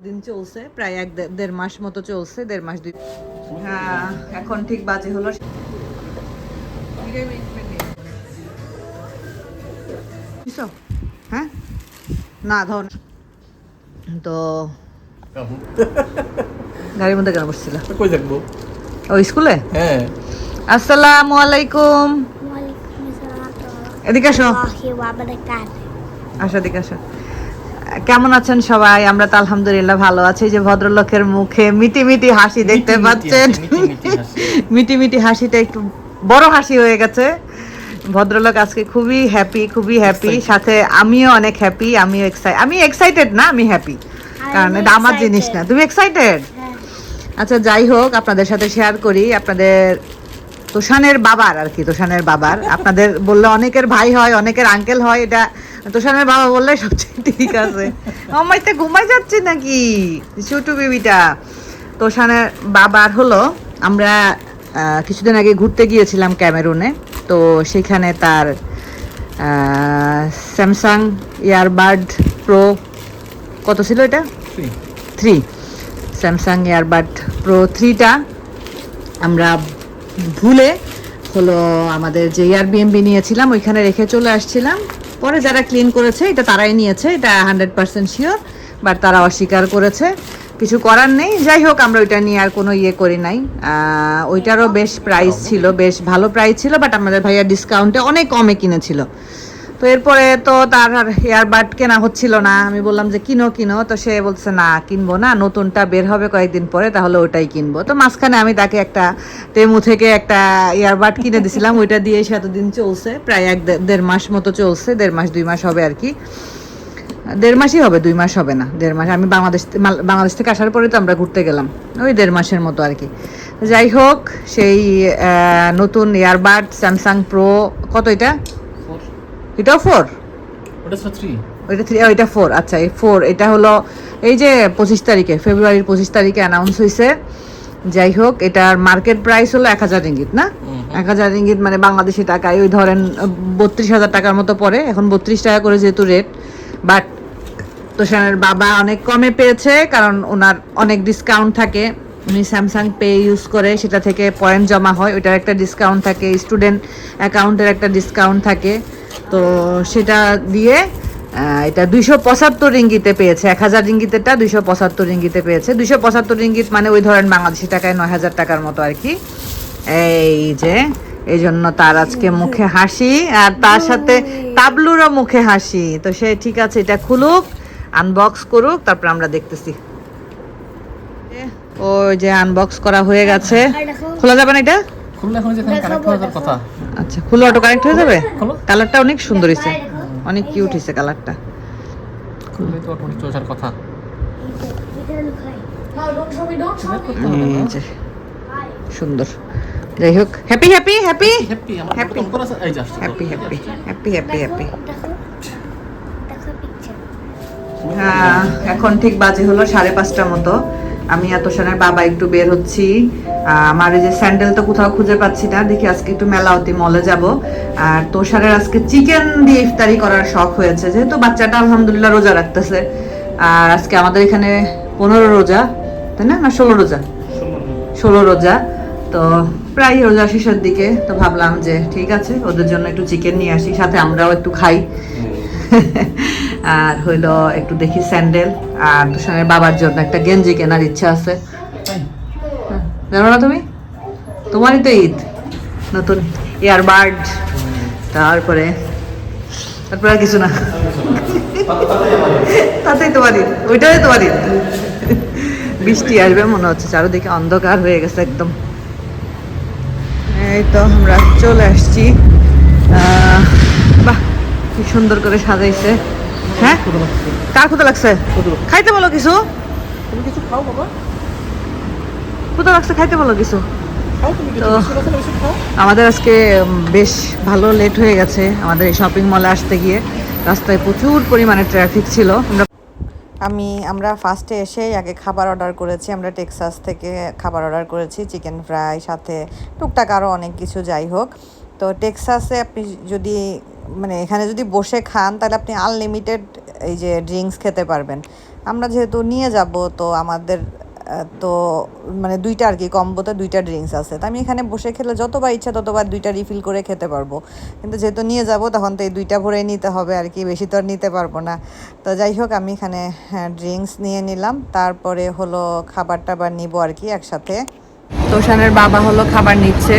দিন চলছে প্রায় দেড় মাস মতো চলছে, দেড় মাস দুই। হ্যাঁ, এখন ঠিক বাজে হলো হ্যাঁ না ধর তো গাড়ির মধ্যে কেন বসছিল? কই দেখবো? ও স্কুলে। হ্যাঁ। আসসালামু আলাইকুম। এদিকে আসো, আসো এদিকে আসো। কেমন আছেন সবাই? আমরা তো আলহামদুলিল্লাহ ভালো আছি। যে ভদ্রলোকের মুখে মিটি মিটি হাসি দেখতে পাচ্ছেন, মিটি মিটি হাসিটা একটু বড় হাসি হয়ে গেছে। ভদ্রলোক আজকে খুবই হ্যাপি, খুবই হ্যাপি। সাথে আমিও অনেক হ্যাপি, আমি এক্সাইটেড না, আমি হ্যাপি, কারণ এটা আমার জিনিস না। তুমি এক্সাইটেড? আচ্ছা, যাই হোক, আপনাদের সাথে শেয়ার করি আপনাদের তোষানের বাবার, আর কি তোষানের বাবার। আপনাদের বললে অনেকের ভাই হয়, অনেকের আঙ্কেল হয়, এটা তোষানের বাবা বললে সবচেয়ে ঠিক আছে। আমাইতে ঘুমাই যাচ্ছে নাকি ছোটু বেবিটা? তোষানের বাবার হলো, আমরা কিছুদিন আগে ঘুরতে গিয়েছিলাম ক্যামেরুনে। তো সেখানে তার স্যামসাং ইয়ারবাড প্রো, কত ছিল এটা? 3। স্যামসাং ইয়ারবাড প্রো 3টা আমরা ভুলে হলো আমাদের যে এয়ারবিএনবি নিয়েছিলাম ওইখানে রেখে চলে আসছিলাম। পরে যারা ক্লিন করেছে এটা তারাই নিয়েছে, এটা 100% শিওর, বাট তারা অস্বীকার করেছে। কিছু করার নেই। যাই হোক, আমরা ওইটা নিয়ে আর কোনো ইয়ে করি নাই। ওইটারও বেশ প্রাইস ছিল, বেশ ভালো প্রাইস ছিল, বাট আমাদের ভাইয়া ডিসকাউন্টে অনেক কমে কিনেছিল। তো এরপরে তো তার আর এয়ারবাড কেনা হচ্ছিল না। আমি বললাম যে কিনো কিনো, তো সে বলছে না কিনবো না, নতুনটা বের হবে কয়েকদিন পরে, তাহলে ওটাই কিনবো। তো মাঝখানে আমি তাকে একটা তেমু থেকে একটা এয়ারবাড কিনে দিছিলাম, ওইটা দিয়ে সে এতদিন চলছে, প্রায় দেড় মাস মতো চলছে, দেড় মাস 2 মাস হবে আর কি। দেড় মাসই হবে, 2 মাস হবে না, দেড় মাস। আমি বাংলাদেশ থেকে আসার পরে তো আমরা ঘুরতে গেলাম, ওই দেড় মাসের মতো আর কি। যাই হোক, সেই নতুন এয়ারবাড স্যামসাং প্রো, কত এটা? এটাও 4? ওটা 3। ওইটা 3, ওইটা 4। আচ্ছা, এই 4 এটা হলো এই যে 25 তারিখে, ফেব্রুয়ারির 25 তারিখে অ্যানাউন্স হয়েছে। যাই হোক, এটার মার্কেট প্রাইস হলো 1000 রিঙ্গিত, না 1000 রিঙ্গিত মানে বাংলাদেশি টাকায় ওই ধরেন 32,000 টাকার মতো পড়ে। এখন 32 টাকা করে যেহেতু রেট, বাট তোষানের বাবা অনেক কমে পেয়েছে, কারণ ওনার অনেক ডিসকাউন্ট থাকে। উনি স্যামসাং পে ইউজ করে, সেটা থেকে পয়েন্ট জমা হয়, ওইটার একটা ডিসকাউন্ট থাকে, স্টুডেন্ট অ্যাকাউন্টের একটা ডিসকাউন্ট থাকে। তো সেটা দিয়ে এটা 275 রিঙ্গিতে পেয়েছে। 1000 রিঙ্গিতেরটা 275 রিঙ্গিতে পেয়েছে। 275 রিঙ্গিত মানে ওই ধরেন বাংলাদেশি টাকায় 9000 টাকার মতো আর কি। এই যে, এই জন্য তার আজকে মুখে হাসি, আর তার সাথে তাবলুরও মুখে হাসি। তো সে ঠিক আছে, এটা খুলুক, আনবক্স করুক, তারপর আমরা দেখতেছি। ওই যে আনবক্স করা হয়ে গেছে। খোলা যাবে না এটা? খুললে এখন যেখানে কানেক্ট হওয়ার কথা। আচ্ছা, খুলে অটো কানেক্ট হয়ে যাবে। কালারটা অনেক সুন্দর হয়েছে, অনেক কিউট হয়েছে কালারটা। খুললে তো অটোমেটিক চলার কথা। এই যে সুন্দর। যাই হোক, হ্যাপি হ্যাপি হ্যাপি হ্যাপি আমার হ্যাপি কম করা আছে। এই just happy happy happy happy happy. হ্যাঁ, এখন ঠিক বাজে হলো 5:30 মতো। আমি আর তোষানের বাবা একটু বের হচ্ছি। আমার এই যে স্যান্ডেল তো কোথাও খুঁজে পাচ্ছি না, দেখি আজকে একটু মেলাওতি মলে যাব। আর তোষারের আজকে চিকেন দিয়ে ইফতারি করার শখ হয়েছে, যেহেতু বাচ্চাটা আলহামদুলিল্লাহ রোজা রাখতেছে। আর আজকে আমাদের এখানে 15 রোজা, তাই না? 16 রোজা, 16 রোজা। তো প্রায় রোজা শেষের দিকে, তো ভাবলাম যে ঠিক আছে, ওদের জন্য একটু চিকেন নিয়ে আসি, সাথে আমরাও একটু খাই। আর হইলো একটু দেখি স্যান্ডেল, আর তুষারের বাবার জন্য একটা গেঞ্জি কেনার ইচ্ছা আছে। জানো না তুমি? তোমারই তো ঈদ, নতুন ইয়ারবাড, তারপরে আর কিছু না, তাতেই তোমার ঈদ, ওইটাই তোমার ঈদ। বৃষ্টি আসবে মনে হচ্ছে, চারদিকে অন্ধকার হয়ে গেছে একদম। এই তো আমরা চলে আসছি। বাহ, কি সুন্দর করে সাজাইছে। হ্যাঁ, কার ক্ষুধা লাগছে? খাইতে বলো কিছু। তুমি কিছু খাও বাবা। ক্ষুধা লাগছে, খাইতে বলো কিছু। খাও তুমি কিছু, কিছু খাও। আমাদের আজকে বেশ ভালো লেট হয়ে গেছে আমাদের এই শপিং মলে আসতে গিয়ে। রাস্তায় প্রচুর পরিমাণে ট্রাফিক ছিল। আমরা ফার্স্টে এসেই আগে খাবার অর্ডার করেছি। আমরা টেক্সাস থেকে খাবার অর্ডার করেছি, চিকেন ফ্রাই, সাথে টুকটাক আরও অনেক কিছু। যাই হোক, তো টেক্সাসে আপনি যদি মানে এখানে যদি বসে খান, তাহলে আপনি আনলিমিটেড এই যে ড্রিঙ্কস খেতে পারবেন। আমরা যেহেতু নিয়ে যাব তো আমাদের তো মানে দুইটা আর কি কম্বোতে দুইটা ড্রিঙ্কস আছে, তো আমি এখানে বসে খেলে যতবার ইচ্ছা ততবার দুইটা রিফিল করে খেতে পারবো, কিন্তু যেহেতু নিয়ে যাব তখন তো এই দুইটা ভরে নিতে হবে আর কি, বেশি তো আর নিতে পারবো না। তো যাই হোক আমি এখানে ড্রিঙ্কস নিয়ে নিলাম, তারপরে হলো খাবার টাবার নিব আর কি একসাথে। তোষানের বাবা হলো খাবার নিচ্ছে,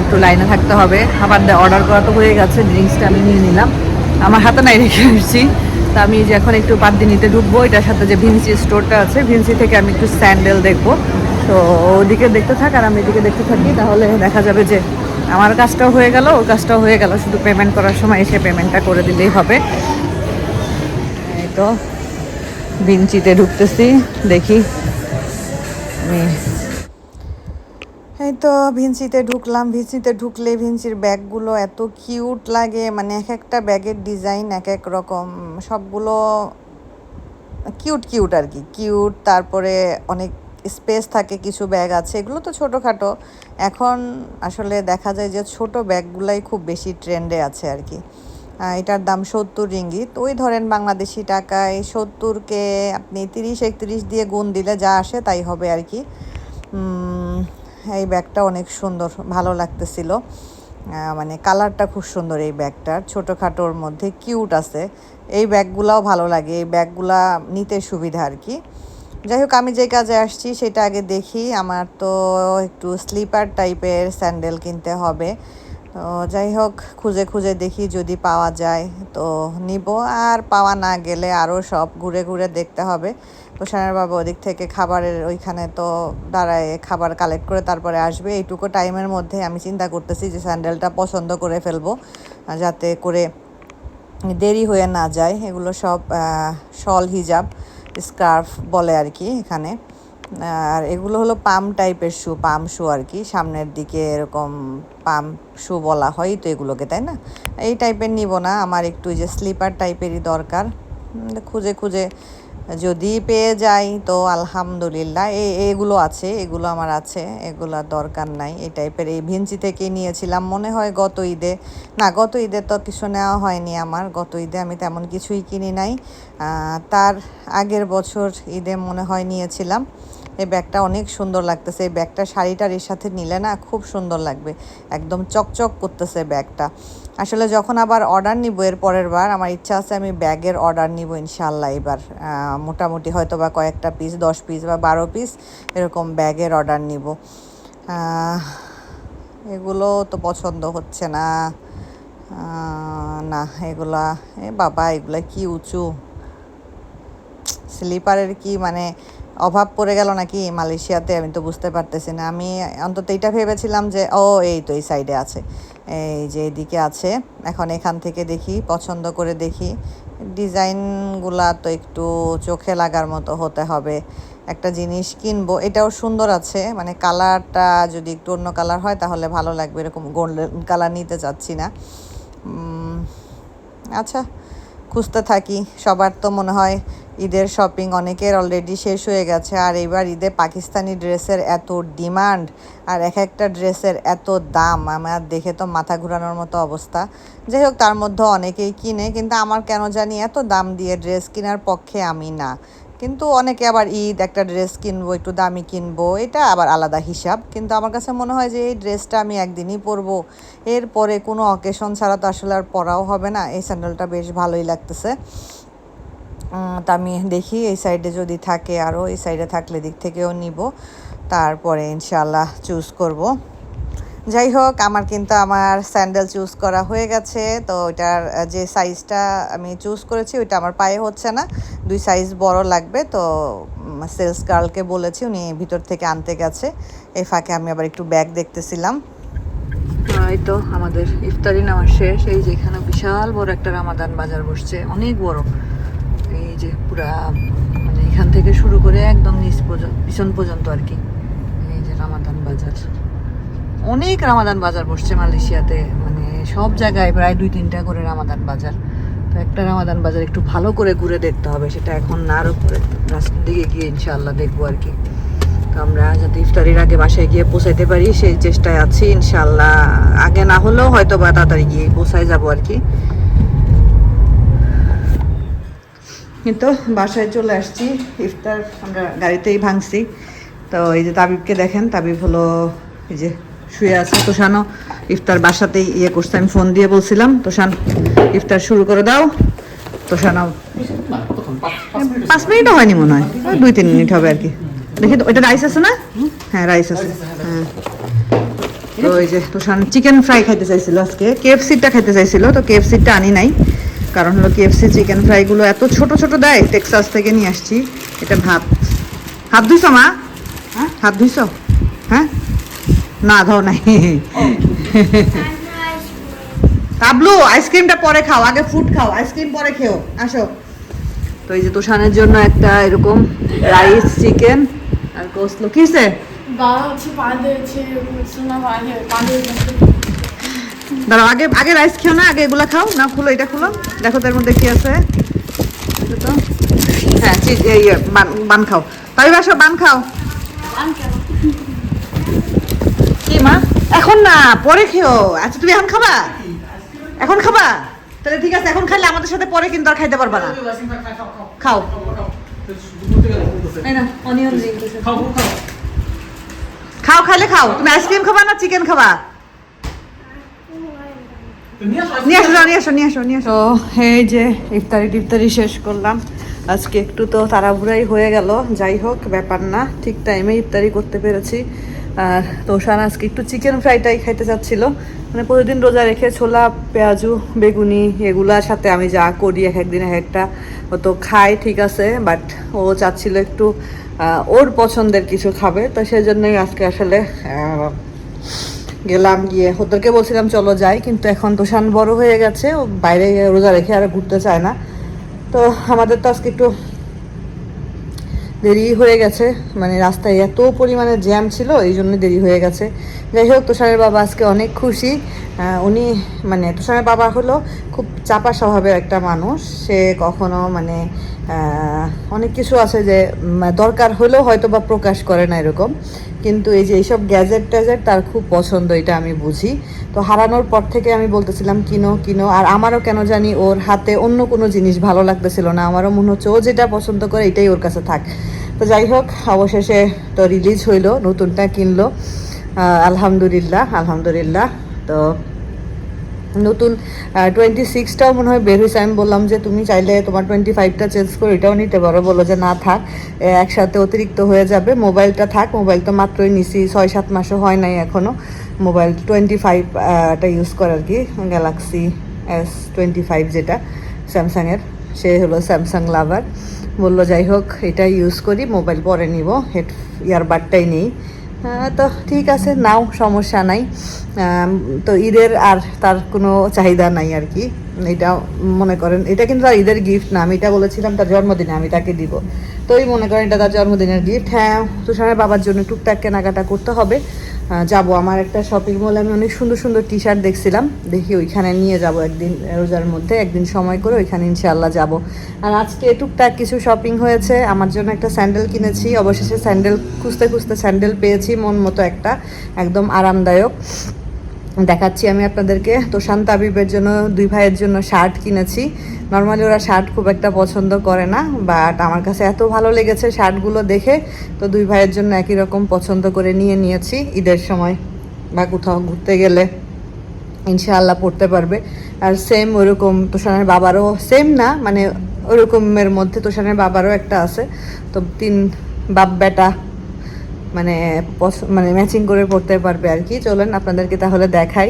একটু লাইনে থাকতে হবে, খাবার অর্ডার করা তো হয়ে গেছে, ড্রিঙ্কসটা আমি নিয়ে নিলাম, আমার হাতে নাই রেখে আসছি। তা আমি যে এখন একটু পাদ্দিনিতে ঢুকবো, এটার সাথে যে ভিনসি স্টোরটা আছে, ভিনসি থেকে আমি একটু স্যান্ডেল দেখবো। তো ওদিকে দেখতে থাক আর আমি এদিকে দেখতে থাকি, তাহলে দেখা যাবে যে আমার কাজটাও হয়ে গেল, ওর কাজটাও হয়ে গেল, শুধু পেমেন্ট করার সময় এসে পেমেন্টটা করে দিলেই হবে। এই তো ভিনসিতে ঢুকতেছি, দেখি আমি। এই তো ভিনসিতে ঢুকলাম, ভিনসিতে ঢুকলে ভিনসির ব্যাগগুলো এত কিউট লাগে, মানে এক একটা ব্যাগের ডিজাইন এক এক রকম, সবগুলো কিউট কিউট আর কি, কিউট। তারপরে অনেক স্পেস থাকে, কিছু ব্যাগ আছে এগুলো তো ছোটোখাটো, এখন আসলে দেখা যায় যে ছোট ব্যাগগুলাই খুব বেশি ট্রেন্ডে আছে আর কি। এটার দাম 70 রিঙ্গিত, ওই ধরেন বাংলাদেশি টাকায় 70কে আপনি 30-31 দিয়ে গুণ দিলে যা আসে তাই হবে আর কি। এই ব্যাগটা অনেক সুন্দর, ভালো লাগতেছিল, মানে কালারটা খুব সুন্দর এই ব্যাগটার, ছোটোখাটোর মধ্যে কিউট আছে। এই ব্যাগগুলাও ভালো লাগে, এই ব্যাগগুলা নিতে সুবিধা আর কি। যাই হোক আমি যে কাজে আসছি সেটা আগে দেখি, আমার তো একটু স্লিপার টাইপের স্যান্ডেল কিনতে হবে। তো যাই হোক খুঁজে খুঁজে দেখি যদি পাওয়া যায় তো নিব, আর পাওয়া না গেলে আরও সব ঘুরে ঘুরে দেখতে হবে। তোষানের বাবা ওদিক থেকে খাবারের ওইখানে তো দাঁড়ায় খাবার কালেক্ট করে তারপরে আসবে, এইটুকু টাইমের মধ্যে আমি চিন্তা করতেছি যে স্যান্ডেলটা পছন্দ করে ফেলবো, যাতে করে দেরি হয়ে না যায়। এগুলো সব শল হিজাব স্কার্ফ বলে আর কি এখানে, আর এগুলো হলো পাম টাইপের শু, পাম শু আর কি, সামনের দিকে এরকম পাম শু বলা হয় তো এগুলোকে, তাই না? এই টাইপের নিব না, আমার একটু যে স্লিপার টাইপেরই দরকার। খুঁজে খুঁজে যদি পেয়ে যাই তো আলহামদুলিল্লাহ। এগুলো আছে, এগুলো আমার আছে, এগুলো দরকার নাই। এই টাইপের এই ভিনসি থেকেই নিয়েছিলাম মনে হয় গত ঈদে, না গত ঈদে তো কিছু নেওয়া হয়নি আমার, গত ঈদে আমি তেমন কিছুই কিনি নাই, তার আগের বছর ঈদে মনে হয় নিয়েছিলাম। এই ব্যাগটা অনেক সুন্দর লাগতেছে, এই ব্যাগটা শাড়িটার এর সাথে নিলে না খুব সুন্দর লাগবে, একদম চকচক করতেছে ব্যাগটা। আসলে যখন আবার অর্ডার নিব এর পরের বার, আমার ইচ্ছা আছে আমি ব্যাগের অর্ডার নিব ইনশাল্লাহ এবার, মোটামুটি হয়তো বা কয়েকটা পিস, 10 পিস বা 12 পিস এরকম ব্যাগের অর্ডার নিব। এগুলো তো পছন্দ হচ্ছে না, না এগুলা, বাবা এগুলা কি উঁচু, স্লিপারের কি মানে অভাব পড়ে গেল নাকি মালয়েশিয়াতে, আমি তো বুঝতে পারতেছি না। আমি অন্তত এইটা ভেবেছিলাম যে এই তো এই সাইডে আছে, এই যে এইদিকে আছে, এখন এখান থেকে দেখি, পছন্দ করে দেখি। ডিজাইনগুলা তো একটু চোখে লাগার মতো হতে হবে, একটা জিনিস কিনবো। এটাও সুন্দর আছে, মানে কালারটা যদি একটু অন্য কালার হয় তাহলে ভালো লাগবে, এরকম গোল্ডেন কালার নিতে চাচ্ছি না। আচ্ছা খুঁজতে থাকি। সবার তো মনে হয় ঈদের শপিং অনেকের অলরেডি শেষ হয়ে গেছে, আর এবার ঈদে পাকিস্তানি ড্রেসের এত ডিমান্ড আর এক একটা ড্রেসের এত দাম, আমার দেখে তো মাথা ঘোরানোর মতো অবস্থা। যাই হোক তার মধ্যে অনেকেই কিনে, কিন্তু আমার কেন জানি এত দাম দিয়ে ড্রেস কেনার পক্ষে আমি না। কিন্তু অনেকে আবার ঈদ একটা ড্রেস কিনবো, একটু দামি কিনবো, এটা আবার আলাদা হিসাব। কিন্তু আমার কাছে মনে হয় যে এই ড্রেসটা আমি একদিনই পরবো, এরপরে কোনো অকেশন ছাড়া তো আসলে আর পরাও হবে না। এই স্যান্ডেলটা বেশ ভালোই লাগতেছে, তা আমি দেখি এই সাইডে যদি থাকে, আরও এই সাইডে থাকলে দিক থেকেও নিব, তারপরে ইনশাল্লাহ চুজ করব। যাই হোক আমার কিন্তু আমার স্যান্ডেল চুজ করা হয়ে গেছে, তো ওইটার যে সাইজটা আমি চুজ করেছি ওইটা আমার পায়ে হচ্ছে না, 2 সাইজ বড় লাগবে। তো সেলস গার্লকে বলেছি, উনি ভিতর থেকে আনতে গেছে। এই ফাঁকে আমি আবার একটু ব্যাগ দেখতেছিলাম। এই তো আমাদের ইফতারি নেওয়া শেষ, এই যে এখানে বিশাল বড় একটা রামাদান বাজার বসছে, অনেক বড়, এই যে পুরা মানে এখান থেকে শুরু করে একদম নিচ পর্যন্ত, পিছন পর্যন্ত আর কি। এই যে রামাদান বাজার, অনেক রামাদান বাজার বসছে মালয়েশিয়াতে, মানে সব জায়গায় প্রায় 2-3টা করে রামাদান বাজার। তো একটা রামাদান বাজার একটু ভালো করে ঘুরে দেখতে হবে, সেটা এখন না, আরও পরে রাস্তার দিকে গিয়ে ইনশাআল্লাহ দেখবো আর কি। তো আমরা যাতে ইফতারির আগে বাসায় গিয়ে পৌঁছাইতে পারি সেই চেষ্টায় আছি ইনশাআল্লাহ, আগে না হলেও হয়তো বা তাড়াতাড়ি গিয়ে পৌঁছায় যাবো আর কি। কিন্তু বাসায় চলে আসছি, ইফতার আমরা গাড়িতেই ভাঙছি। তো এই যে তাবিবকে দেখেন, তাবিব হলো এই যে শুয়ে আছে। তোষানও ইফতার বাসাতেই ইয়ে করছে, আমি ফোন দিয়ে বলছিলাম তোষান ইফতার শুরু করে দাও। তোষানও 5 মিনিটও হয়নি মনে হয়, 2-3 মিনিট হবে আর কি। দেখি তো ওইটা রাইস আছে না? হ্যাঁ রাইস আছে। হ্যাঁ তো এই যে তোষান চিকেন ফ্রাই খাইতে চাইছিল আজকে, KFC-টা খাইতে চাইছিল, তো KFC-টা আনি নাই। কারণ হলো KFC চিকেন ফ্রাইগুলো এত ছোট ছোট দেয়, টেক্সাস থেকে নিয়ে আসছি। এটা ভাত, হাত ধুইছো মা? হ্যাঁ হাত ধুইছো? হ্যাঁ না ধর নাই। তাবলু আইসক্রিমটা পরে খাও, আগে ফুড খাও, আইসক্রিম পরে খেও, আসো। তো এই যে তোষানের জন্য একটা এরকম রাইস চিকেন আর কোসলো। কিসে দাঁড়াও, আগে আগে রাইস খেও না, আগে এগুলা খাও না। খুলো এটা, খুলো, দেখো তার মধ্যে কি আছে। তো হ্যাঁ বান খাও, তাই বাসো বান খাও। কি মা? এখন না, পরে খেও। আচ্ছা তুমি এখন খাবা? এখন খাবা? তাহলে ঠিক আছে, এখন খাইলে আমাদের সাথে পরে কিন্তু আর খাইতে পারবা না। খাও এই না অনিয়ন রিং খাও, খাইলে খাও। তুমি আইসক্রিম খাবা না চিকেন খাবা? নিয়ে আসো। এই যে ইফতারি শেষ করলাম আজকে। একটু তো তাড়াহুড়াই হয়ে গেল, যাই হোক ব্যাপার না, ঠিক টাইমে ইফতারি করতে পেরেছি। আর তোষান আজকে একটু চিকেন ফ্রাইটাই খাইতে চাচ্ছিল। মানে প্রতিদিন রোজা রেখে ছোলা পেঁয়াজু বেগুনি এগুলার সাথে আমি যা করি এক একদিন এক একটা ও তো খাই, ঠিক আছে, বাট ও চাচ্ছিল একটু ওর পছন্দের কিছু খাবে। তো সেই জন্যই আজকে আসলে গেলাম, গিয়ে ওদেরকে বলছিলাম চলো যাই, কিন্তু এখন তোষান বড় হয়ে গেছে, ও বাইরে রোজা রেখে আর ঘুরতে চায় না। তো আমাদের তো আজকে একটু দেরি হয়ে গেছে, মানে রাস্তায় এত পরিমাণে জ্যাম ছিল, এই জন্য দেরি হয়ে গেছে। যাই হোক তোষানের বাবা আজকে অনেক খুশি। উনি মানে তোষানের বাবা হলো খুব চাপা স্বভাবের একটা মানুষ, সে কখনো মানে অনেক কিছু আছে যে দরকার হলেও হয়তো বা প্রকাশ করে না এরকম, কিন্তু এই যে এইসব গ্যাজেট ট্যাজেট তার খুব পছন্দ, এটা আমি বুঝি। তো হারানোর পর থেকে আমি বলতেছিলাম কিনো, আর আমারও কেন জানি ওর হাতে অন্য কোনো জিনিস ভালো লাগতেছিল না। আমারও মনে হচ্ছে ও যেটা পছন্দ করে এটাই ওর কাছে থাক। তো যাই হোক অবশেষে তো রিলিজ হইলো, নতুনটা কিনলো। আলহামদুলিল্লাহ। তো নতুন 26টাও মনে হয় বের হয়েছে। আমি বললাম যে তুমি চাইলে তোমার 25টা চেঞ্জ করে এটাও নিতে পারো, বলো যে না থাক, একসাথে অতিরিক্ত হয়ে যাবে, মোবাইলটা থাক। মোবাইল তো মাত্রই নিছি, 6-7 মাসও হয় নাই এখনও। মোবাইল 25টা ইউজ করে আর কি, গ্যালাক্সি S25 যেটা স্যামসাংয়ের, সে হলো স্যামসাং লাভার। বললো যাই হোক এটাই ইউজ করি, মোবাইল পরে নিব, ইয়ারবাডটাই নেই। তো ঠিক আছে নাও, সমস্যা নাই। তো ঈদের আর তার কোনো চাহিদা নাই আর কি। এটা মনে করেন এটা কিন্তু তার ঈদের গিফট না, আমি এটা বলেছিলাম তার জন্মদিনে আমি তাকে দিব, তো ওই মনে করেন এটা তার জন্মদিনের গিফট। হ্যাঁ তুষারের বাবার জন্য টুকটাক কেনাকাটা করতে হবে। যাব আমার একটা শপিং মলে, আমি অনেক সুন্দর সুন্দর টি শার্ট দেখছিলাম, দেখি ওইখানে নিয়ে যাব একদিন, রোজার মধ্যে একদিন সময় করে ওইখানে ইনশাআল্লাহ যাব। আর আজকে টুকটাক কিছু শপিং হয়েছে, আমার জন্য একটা স্যান্ডেল কিনেছি, অবশেষে স্যান্ডেল খুঁজতে স্যান্ডেল পেয়েছি মন মতো একটা, একদম আরামদায়ক। দেখাচ্ছি আমি আপনাদেরকে। তো শান্ত আবিবের জন্য, 2 ভাইয়ের জন্য শার্ট কিনেছি। নর্মালি ওরা শার্ট খুব একটা পছন্দ করে না, বাট আমার কাছে এত ভালো লেগেছে শার্টগুলো দেখে, তো 2 ভাইয়ের জন্য একই রকম পছন্দ করে নিয়েছি। ঈদের সময় বা কোথাও ঘুরতে গেলে ইনশাআল্লাহ পড়তে পারবে। আর সেম ওরকম তোষানের বাবারও, সেম না মানে ওরকমের মধ্যে তোষানের বাবারও একটা আছে। তো 3 বাপ বেটা মানে ম্যাচিং করে পড়তে পারবে আর কি। চলেন আপনাদেরকে তাহলে দেখাই,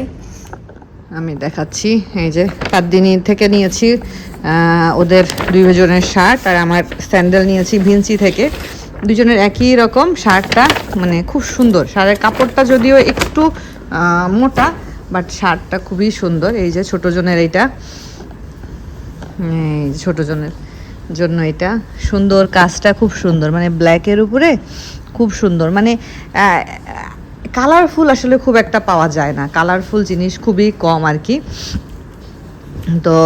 আমি দেখাচ্ছি। এই যে কাদ্দিনী থেকে নিয়েছি ওদের 2 জনের শার্ট, আর আমার স্যান্ডেল নিয়েছি ভিনসি থেকে। 2 জনের একই রকম শার্টটা, মানে খুব সুন্দর। শার্টের কাপড়টা যদিও একটু মোটা, বাট শার্টটা খুবই সুন্দর। এই যে ছোটো জনের এইটা, এই ছোটো জনের জন্য এটা সুন্দর, কাজটা খুব সুন্দর, মানে ব্ল্যাকের উপরে খুব সুন্দর। মানে কালারফুল আসলে খুব একটা পাওয়া যায় না, কালারফুল জিনিস খুবই কম আর কি। তো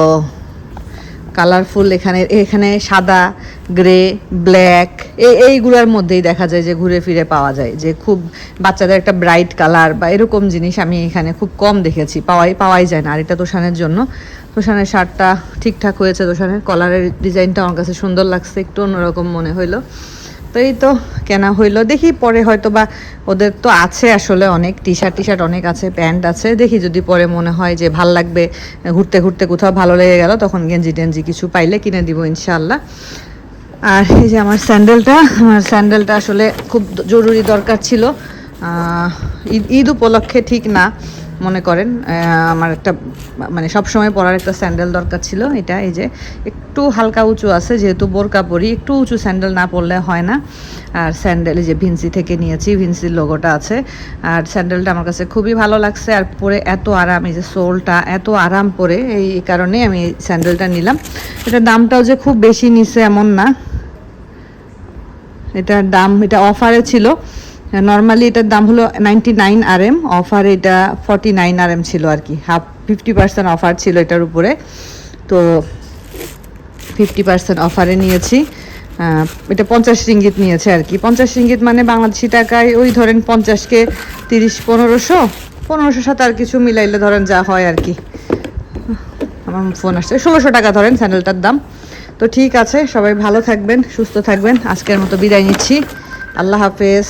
কালারফুল। এখানে এখানে সাদা, গ্রে, ব্ল্যাক এইগুলোর মধ্যেই দেখা যায় যে ঘুরে ফিরে পাওয়া যায়, যে খুব বাচ্চাদের একটা ব্রাইট কালার বা এরকম জিনিস আমি এখানে খুব কম দেখেছি, পাওয়াই যায় না। আর এটা তোষানের জন্য, তোষানের শার্টটা ঠিকঠাক হয়েছে, তোষানের কলারের ডিজাইনটা আমার কাছে সুন্দর লাগছে, একটু অন্যরকম মনে হইলো। তো এই তো কেনা হইলো, দেখি পরে হয়তো বা ওদের তো আছে আসলে অনেক টি শার্ট অনেক আছে, প্যান্ট আছে, দেখি যদি পরে মনে হয় যে ভাল লাগবে, ঘুরতে ঘুরতে কোথাও ভালো লেগে গেল, তখন গেঞ্জি টেঞ্জি কিছু পাইলে কিনে দিব ইনশাআল্লাহ। আর এই যে আমার স্যান্ডেলটা আসলে খুব জরুরি দরকার ছিল, ঈদ উপলক্ষে ঠিক না মনে করেন, আমার একটা মানে সবসময় পরার একটা স্যান্ডেল দরকার ছিল। এটা এই যে একটু হালকা উঁচু আছে, যেহেতু বোরকা পরি, একটু উঁচু স্যান্ডেল না পরলে হয় না। আর স্যান্ডেল এই যে ভিনসি থেকে নিয়েছি, ভিনসির লোগোটা আছে। আর স্যান্ডেলটা আমার কাছে খুবই ভালো লাগছে, আর পরে এত আরাম, এই যে সোলটা এত আরাম পরে, এই কারণে আমি এই স্যান্ডেলটা নিলাম। এটার দামটাও যে খুব বেশি নিছে এমন না, এটার দাম, এটা অফারে ছিল। নর্মালি এটার দাম হলো 99 RM, অফারে এটা 49 RM ছিল আর কি, 50% অফার ছিল এটার উপরে। তো 50% অফারে নিয়েছি। এটা 50 রিঙ্গিত নিয়েছে আর কি। 50 রিঙ্গিত মানে বাংলাদেশি টাকায় ওই ধরেন 50-কে 30-1500 সাথে আর কিছু মিলাইলে ধরেন যা হয় আর কি। আমার ফোন আসছে, 1600 টাকা ধরেন স্যান্ডেলটার দাম। তো ঠিক আছে, সবাই ভালো থাকবেন, সুস্থ থাকবেন, আজকের মতো বিদায় নিচ্ছি, আল্লাহ হাফেজ।